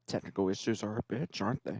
Technical issues are a bitch, aren't they?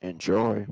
Enjoy.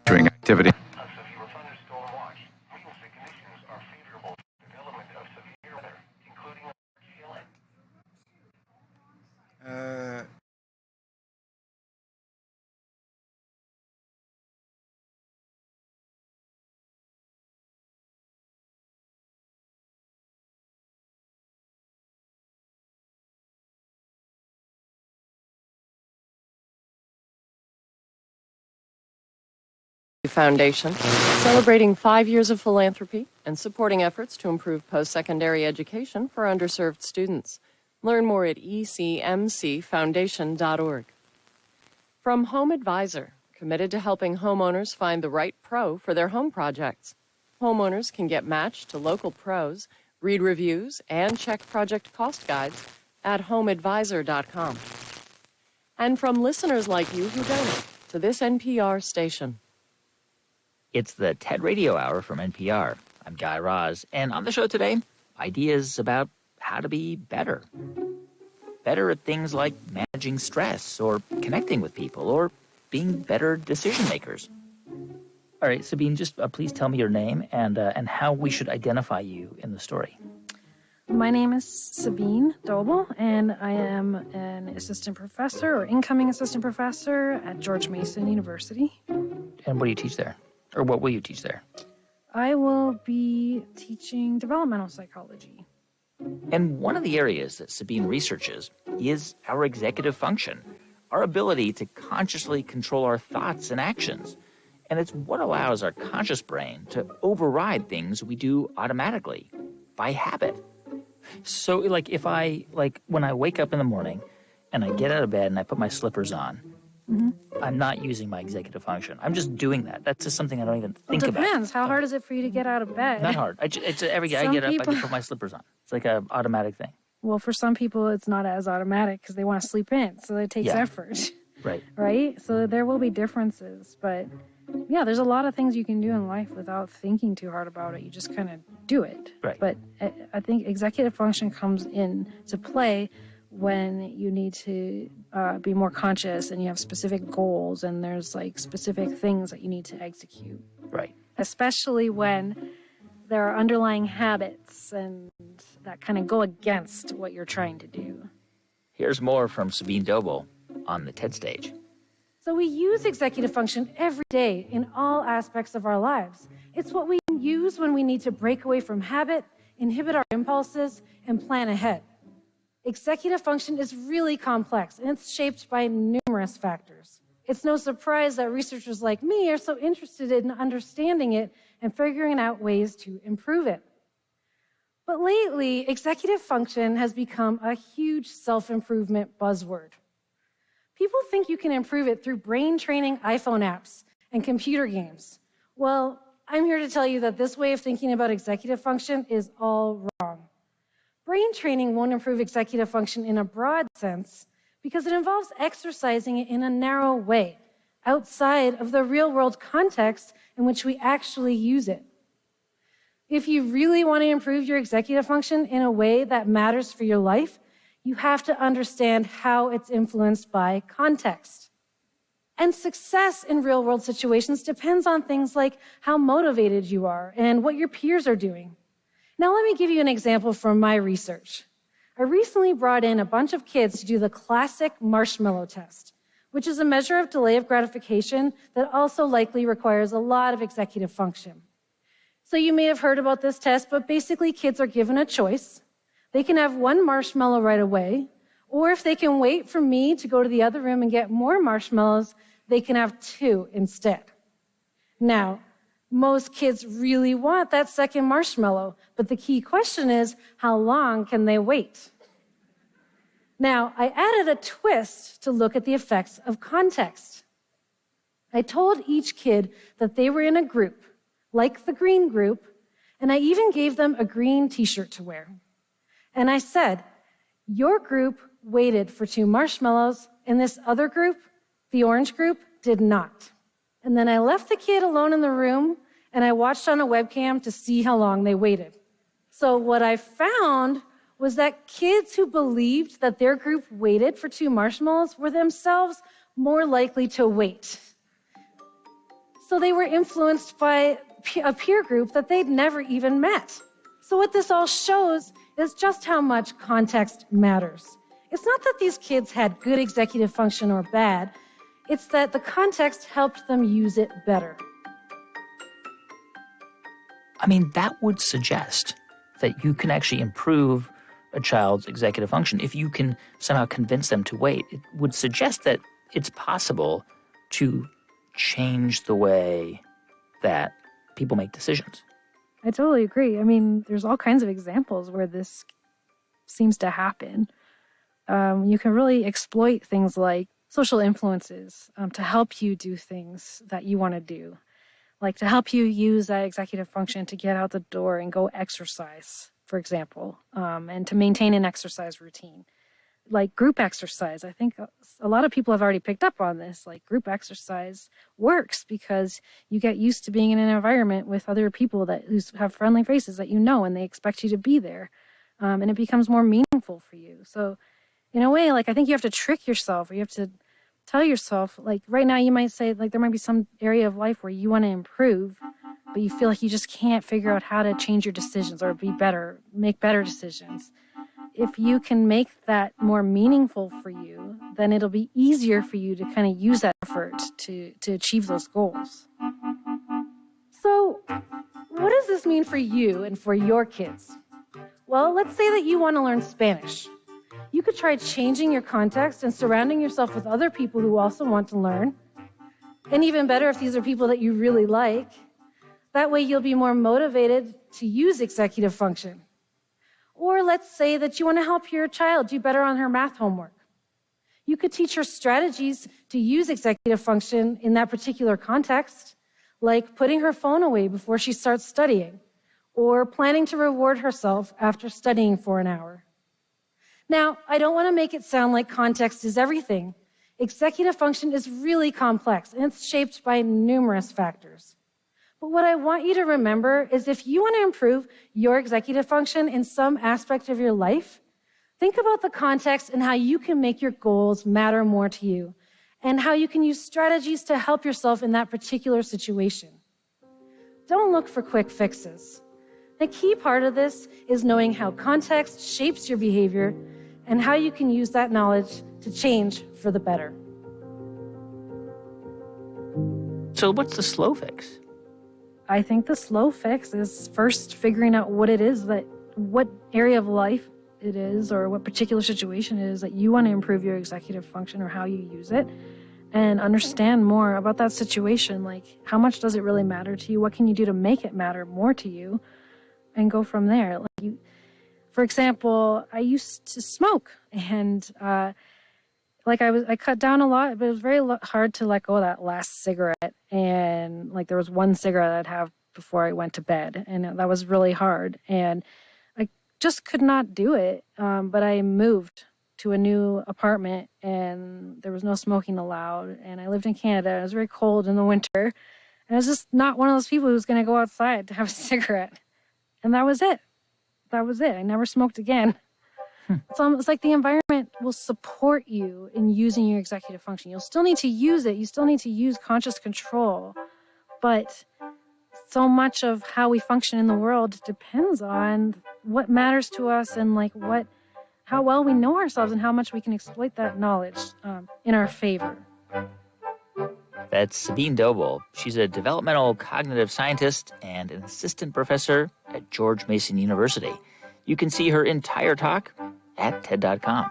Activity. Foundation, celebrating 5 years of philanthropy and supporting efforts to improve post-secondary education for underserved students. Learn more at ecmcfoundation.org. From Home Advisor, committed to helping homeowners find the right pro for their home projects. Homeowners can get matched to local pros, read reviews, and check project cost guides at homeadvisor.com. And from listeners like you who donate to this NPR station. It's the TED Radio Hour from NPR. I'm Guy Raz, and on the show today, ideas about how to be better. better at things like managing stress or connecting with people or being better decision makers. All right, Sabine, just please tell me your name and how we should identify you in the story. My name is Sabine Doble, and I am an assistant professor or incoming assistant professor at George Mason University. And what do you teach there? Or what will you teach there? I will be teaching developmental psychology. And one of the areas that Sabine researches is our executive function, our ability to consciously control our thoughts and actions. And it's what allows our conscious brain to override things we do automatically by habit. So, when I wake up in the morning and I get out of bed and I put my slippers on, I'm not using my executive function. I'm just doing that. That's just something I don't even think about. It depends. How hard is it for you to get out of bed? Not hard. Every day I get up, I just put my slippers on. It's like an automatic thing. Well, for some people, it's not as automatic because they want to sleep in, so it takes effort. Right. Right? So there will be differences, but yeah, there's a lot of things you can do in life without thinking too hard about it. You just kind of do it. Right. But I think executive function comes into play when you need to be more conscious and you have specific goals and there's like specific things that you need to execute. Right. Especially when there are underlying habits and that kind of go against what you're trying to do. Here's more from Sabine Doble on the TED stage. So we use executive function every day in all aspects of our lives. It's what we use when we need to break away from habit, inhibit our impulses, and plan ahead. Executive function is really complex, and it's shaped by numerous factors. It's no surprise that researchers like me are so interested in understanding it and figuring out ways to improve it. But lately, executive function has become a huge self-improvement buzzword. People think you can improve it through brain-training iPhone apps and computer games. Well, I'm here to tell you that this way of thinking about executive function is all wrong. Brain training won't improve executive function in a broad sense because it involves exercising it in a narrow way, outside of the real-world context in which we actually use it. If you really want to improve your executive function in a way that matters for your life, you have to understand how it's influenced by context. And success in real-world situations depends on things like how motivated you are and what your peers are doing. Now, let me give you an example from my research. I recently brought in a bunch of kids to do the classic marshmallow test, which is a measure of delay of gratification that also likely requires a lot of executive function. So you may have heard about this test, but basically kids are given a choice. They can have one marshmallow right away, or if they can wait for me to go to the other room and get more marshmallows, they can have two instead. Now, most kids really want that second marshmallow, but the key question is, how long can they wait? Now, I added a twist to look at the effects of context. I told each kid that they were in a group, like the green group, and I even gave them a green t-shirt to wear. And I said, your group waited for two marshmallows, and this other group, the orange group, did not. And then I left the kid alone in the room, and I watched on a webcam to see how long they waited. So what I found was that kids who believed that their group waited for two marshmallows were themselves more likely to wait. So they were influenced by a peer group that they'd never even met. So what this all shows is just how much context matters. It's not that these kids had good executive function or bad. It's that the context helped them use it better. I mean, that would suggest that you can actually improve a child's executive function if you can somehow convince them to wait. It would suggest that it's possible to change the way that people make decisions. I totally agree. I mean, there's all kinds of examples where this seems to happen. You can really exploit things like social influences to help you do things that you want to do, like to help you use that executive function to get out the door and go exercise, for example, and to maintain an exercise routine. Like group exercise, I think a lot of people have already picked up on this. Like group exercise works because you get used to being in an environment with other people who have friendly faces that you know, and they expect you to be there. And it becomes more meaningful for you. So In a way, like, I think you have to trick yourself, or you have to tell yourself, like, right now you might say, like, there might be some area of life where you want to improve, but you feel like you just can't figure out how to change your decisions or be better, make better decisions. If you can make that more meaningful for you, then it'll be easier for you to kind of use that effort to achieve those goals. So, what does this mean for you and for your kids? Well, let's say that you want to learn Spanish. You could try changing your context and surrounding yourself with other people who also want to learn. And even better if these are people that you really like. That way you'll be more motivated to use executive function. Or let's say that you want to help your child do better on her math homework. You could teach her strategies to use executive function in that particular context, like putting her phone away before she starts studying, or planning to reward herself after studying for an hour. Now, I don't want to make it sound like context is everything. Executive function is really complex, and it's shaped by numerous factors. But what I want you to remember is if you want to improve your executive function in some aspect of your life, think about the context and how you can make your goals matter more to you, and how you can use strategies to help yourself in that particular situation. Don't look for quick fixes. The key part of this is knowing how context shapes your behavior and how you can use that knowledge to change for the better. So what's the slow fix? I think the slow fix is first figuring out what it is what area of life it is, or what particular situation it is that you want to improve your executive function or how you use it, and understand more about that situation. Like, how much does it really matter to you? What can you do to make it matter more to you? And go from there. For example, I used to smoke, and I cut down a lot, but it was very hard to let go of that last cigarette. And like, there was one cigarette I'd have before I went to bed, and that was really hard. And I just could not do it. But I moved to a new apartment, and there was no smoking allowed. And I lived in Canada. It was very cold in the winter, and I was just not one of those people who was going to go outside to have a cigarette. And that was it. That was it. I never smoked again. It's almost like the environment will support you in using your executive function. You'll still need to use it. You still need to use conscious control. But so much of how we function in the world depends on what matters to us, and how well we know ourselves and how much we can exploit that knowledge in our favor. That's Sabine Doble. She's a developmental cognitive scientist and an assistant professor at George Mason University. You can see her entire talk at TED.com.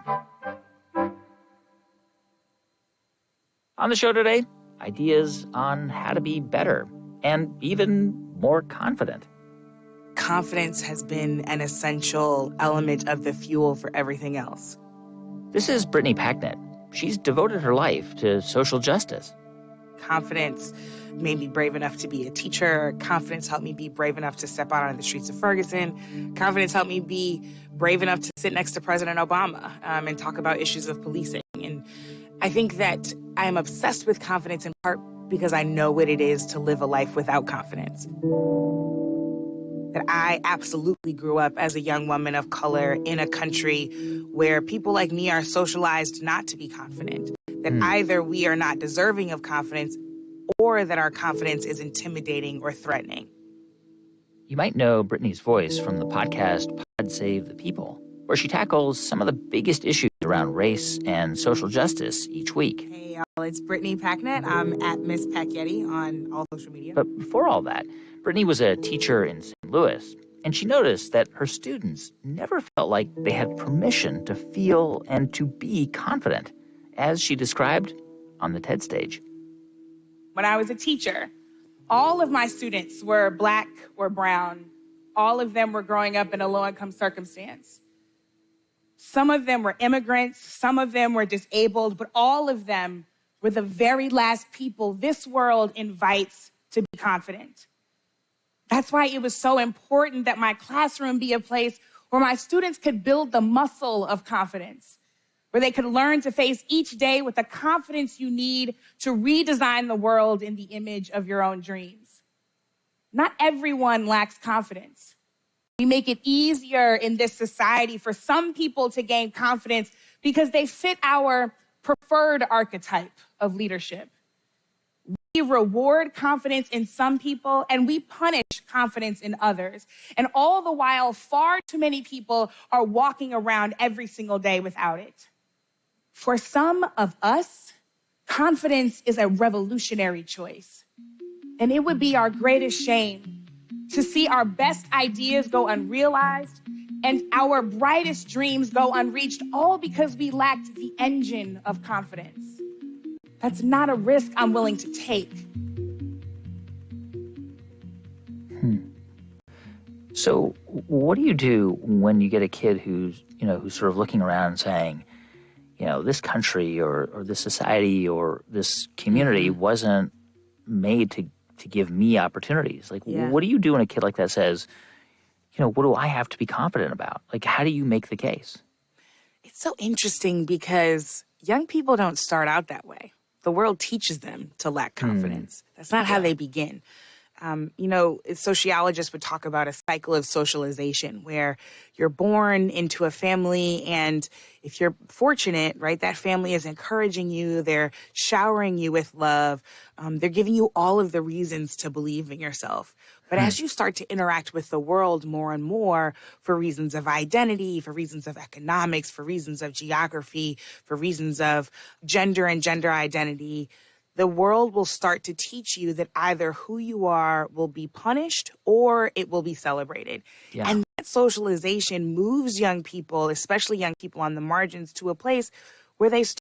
On the show today, ideas on how to be better and even more confident. Confidence has been an essential element of the fuel for everything else. This is Brittany Packnett. She's devoted her life to social justice. Confidence made me brave enough to be a teacher. Confidence helped me be brave enough to step out on the streets of Ferguson. Confidence helped me be brave enough to sit next to President Obama and talk about issues of policing. And I think that I am obsessed with confidence in part because I know what it is to live a life without confidence. That I absolutely grew up as a young woman of color in a country where people like me are socialized not to be confident. That either we are not deserving of confidence or that our confidence is intimidating or threatening. You might know Brittany's voice from the podcast Pod Save the People, where she tackles some of the biggest issues around race and social justice each week. Hey, y'all, it's Brittany Packnett. I'm at Miss Packetti on all social media. But before all that, Brittany was a teacher in St. Louis, and she noticed that her students never felt like they had permission to feel and to be confident, as she described on the TED stage. When I was a teacher, all of my students were Black or brown. All of them were growing up in a low-income circumstance. Some of them were immigrants, some of them were disabled, but all of them were the very last people this world invites to be confident. That's why it was so important that my classroom be a place where my students could build the muscle of confidence, where they could learn to face each day with the confidence you need to redesign the world in the image of your own dreams. Not everyone lacks confidence. We make it easier in this society for some people to gain confidence because they fit our preferred archetype of leadership. We reward confidence in some people and we punish confidence in others. And all the while, far too many people are walking around every single day without it. For some of us, confidence is a revolutionary choice. And it would be our greatest shame to see our best ideas go unrealized and our brightest dreams go unreached, all because we lacked the engine of confidence. That's not a risk I'm willing to take. So what do you do when you get a kid who's sort of looking around and saying, this country or this society or this community wasn't made to give me opportunities? Like, what do you do when a kid like that says, what do I have to be confident about? Like, how do you make the case? It's so interesting because young people don't start out that way. The world teaches them to lack confidence. That's not how they begin. Sociologists would talk about a cycle of socialization where you're born into a family, and if you're fortunate, right, that family is encouraging you, they're showering you with love, they're giving you all of the reasons to believe in yourself. But as you start to interact with the world more and more for reasons of identity, for reasons of economics, for reasons of geography, for reasons of gender and gender identity, the world will start to teach you that either who you are will be punished or it will be celebrated. Yeah. And that socialization moves young people, especially young people on the margins, to a place where they